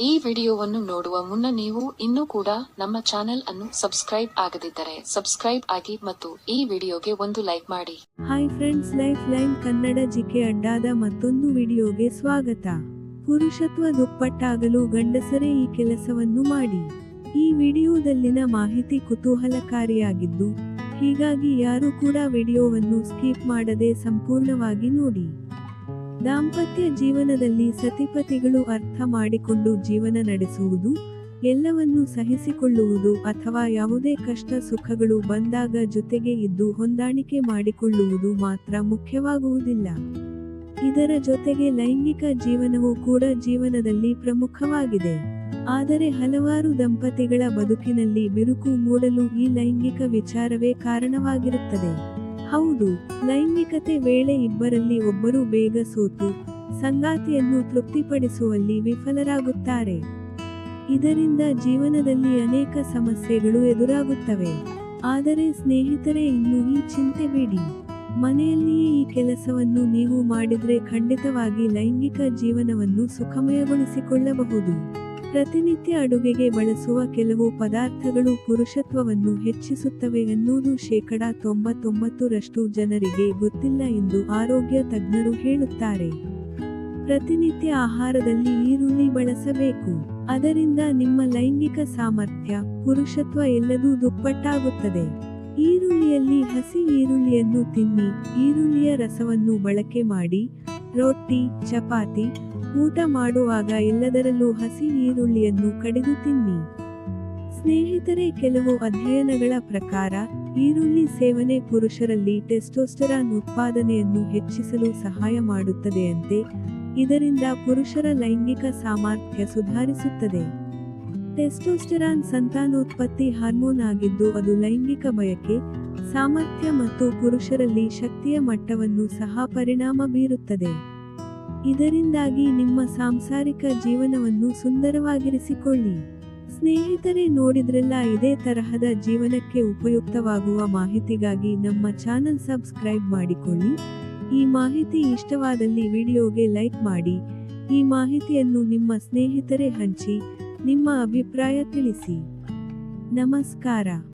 ಈ ವಿಡಿಯೋವನ್ನು ನೋಡುವ ಮುನ್ನ ನೀವು ಇನ್ನೂ ಕೂಡ ನಮ್ಮ ಚಾನೆಲ್ ಅನ್ನು ಸಬ್ಸ್ಕ್ರೈಬ್ ಆಗದಿದ್ದರೆ ಸಬ್ಸ್ಕ್ರೈಬ್ ಆಗಿ ಮತ್ತು ಈ ವಿಡಿಯೋಗೆ ಒಂದು ಲೈಕ್ ಮಾಡಿ. Hi friends, life line Kannada GK ಅಡ್ಡಾದ ಮತ್ತೊಂದು ವಿಡಿಯೋಗೆ ಸ್ವಾಗತ. ಪುರುಷತ್ವ ದುಪ್ಪಟ್ಟಾಗಲು ಗಂಡಸರೇ ಈ ಕೆಲಸವನ್ನು ಮಾಡಿ. ಈ ವಿಡಿಯೋದಲ್ಲಿನ ಮಾಹಿತಿ ಕುತೂಹಲಕಾರಿಯಾಗಿದ್ದು, ಹೀಗಾಗಿ ಯಾರು ಕೂಡ ವಿಡಿಯೋವನ್ನು ಸ್ಕಿಪ್ ಮಾಡದೆ ಸಂಪೂರ್ಣವಾಗಿ ನೋಡಿ. ದಾಂಪತ್ಯ ಜೀವನದಲ್ಲಿ ಸತಿಪತಿಗಳು ಅರ್ಥ ಮಾಡಿಕೊಂಡು ಜೀವನ ನಡೆಸುವುದು, ಎಲ್ಲವನ್ನೂ ಸಹಿಸಿಕೊಳ್ಳುವುದು ಅಥವಾ ಯಾವುದೇ ಕಷ್ಟ ಸುಖಗಳು ಬಂದಾಗ ಜೊತೆಗೆ ಇದ್ದು ಹೊಂದಾಣಿಕೆ ಮಾಡಿಕೊಳ್ಳುವುದು ಮಾತ್ರ ಮುಖ್ಯವಾಗುವುದಿಲ್ಲ. ಇದರ ಜೊತೆಗೆ ಲೈಂಗಿಕ ಜೀವನವೂ ಕೂಡ ಜೀವನದಲ್ಲಿ ಪ್ರಮುಖವಾಗಿದೆ. ಆದರೆ ಹಲವಾರು ದಂಪತಿಗಳ ಬದುಕಿನಲ್ಲಿ ಬಿರುಕು ಮೂಡಲು ಈ ಲೈಂಗಿಕ ವಿಚಾರವೇ ಕಾರಣವಾಗಿರುತ್ತದೆ. ಹೌದು, ಲೈಂಗಿಕತೆ ವೇಳೆ ಇಬ್ಬರಲ್ಲಿ ಒಬ್ಬರು ಬೇಗ ಸೋತು ಸಂಗಾತಿಯನ್ನು ತೃಪ್ತಿಪಡಿಸುವಲ್ಲಿ ವಿಫಲರಾಗುತ್ತಾರೆ. ಇದರಿಂದ ಜೀವನದಲ್ಲಿ ಅನೇಕ ಸಮಸ್ಯೆಗಳು ಎದುರಾಗುತ್ತವೆ. ಆದರೆ ಸ್ನೇಹಿತರೆ, ಇನ್ನೂ ಈ ಚಿಂತೆ ಬೇಡಿ. ಮನೆಯಲ್ಲಿಯೇ ಈ ಕೆಲಸವನ್ನು ನೀವು ಮಾಡಿದ್ರೆ ಖಂಡಿತವಾಗಿ ಲೈಂಗಿಕ ಜೀವನವನ್ನು ಸುಖಮಯಗೊಳಿಸಿಕೊಳ್ಳಬಹುದು. ಪ್ರತಿನಿತ್ಯ ಅಡುಗೆಗೆ ಬಳಸುವ ಕೆಲವು ಪದಾರ್ಥಗಳು ಪುರುಷತ್ವವನ್ನು ಹೆಚ್ಚಿಸುತ್ತವೆ ಅನ್ನುವುದು 99% ಜನರಿಗೆ ಗೊತ್ತಿಲ್ಲ ಎಂದು ಆರೋಗ್ಯ ತಜ್ಞರು ಹೇಳುತ್ತಾರೆ. ಪ್ರತಿನಿತ್ಯ ಆಹಾರದಲ್ಲಿ ಈರುಳ್ಳಿ ಬಳಸಬೇಕು. ಅದರಿಂದ ನಿಮ್ಮ ಲೈಂಗಿಕ ಸಾಮರ್ಥ್ಯ, ಪುರುಷತ್ವ ಎಲ್ಲದೂ ದುಪ್ಪಟ್ಟಾಗುತ್ತದೆ. ಈರುಳ್ಳಿಯಲ್ಲಿ ಹಸಿ ಈರುಳ್ಳಿಯನ್ನು ತಿನ್ನಿ. ಈರುಳ್ಳಿಯ ರಸವನ್ನು ಬಳಕೆ ಮಾಡಿ ರೊಟ್ಟಿ, ಚಪಾತಿ, ಊಟ ಮಾಡುವಾಗ ಎಲ್ಲದರಲ್ಲೂ ಹಸಿ ಈರುಳ್ಳಿಯನ್ನು ಕಡಿದು ತಿನ್ನಿ. ಸ್ನೇಹಿತರೆ, ಕೆಲವು ಅಧ್ಯಯನಗಳ ಪ್ರಕಾರ ಈರುಳ್ಳಿ ಸೇವನೆ ಪುರುಷರಲ್ಲಿ ಟೆಸ್ಟೋಸ್ಟೆರಾನ್ ಉತ್ಪಾದನೆಯನ್ನು ಹೆಚ್ಚಿಸಲು ಸಹಾಯ ಮಾಡುತ್ತದೆಯಂತೆ. ಇದರಿಂದ ಪುರುಷರ ಲೈಂಗಿಕ ಸಾಮರ್ಥ್ಯ ಸುಧಾರಿಸುತ್ತದೆ. ಟೆಸ್ಟೋಸ್ಟೆರಾನ್ ಸಂತಾನೋತ್ಪತ್ತಿ ಹಾರ್ಮೋನ್ ಆಗಿದ್ದು, ಅದು ಲೈಂಗಿಕ ಬಯಕೆ, ಸಾಮರ್ಥ್ಯ ಮತ್ತು ಪುರುಷರಲ್ಲಿ ಶಕ್ತಿಯ ಮಟ್ಟವನ್ನು ಸಹ ಪರಿಣಾಮ ಬೀರುತ್ತದೆ. ಇದರಿಂದಾಗಿ ನಿಮ್ಮ ಸಾಂಸಾರಿಕ ಜೀವನವನ್ನು ಸುಂದರವಾಗಿರಿಸಿಕೊಳ್ಳಿ. ಸ್ನೇಹಿತರೆ, ನೋಡಿದ್ರಲ್ಲ, ಇದೇ ತರಹದ ಜೀವನಕ್ಕೆ ಉಪಯುಕ್ತವಾಗುವ ಮಾಹಿತಿಗಾಗಿ ನಮ್ಮ ಚಾನಲ್ ಸಬ್ಸ್ಕ್ರೈಬ್ ಮಾಡಿಕೊಳ್ಳಿ. ಈ ಮಾಹಿತಿ ಇಷ್ಟವಾದಲ್ಲಿ ವಿಡಿಯೋಗೆ ಲೈಕ್ ಮಾಡಿ. ಈ ಮಾಹಿತಿಯನ್ನು ನಿಮ್ಮ ಸ್ನೇಹಿತರೆ ಹಂಚಿ. ನಿಮ್ಮ ಅಭಿಪ್ರಾಯ ತಿಳಿಸಿ. ನಮಸ್ಕಾರ.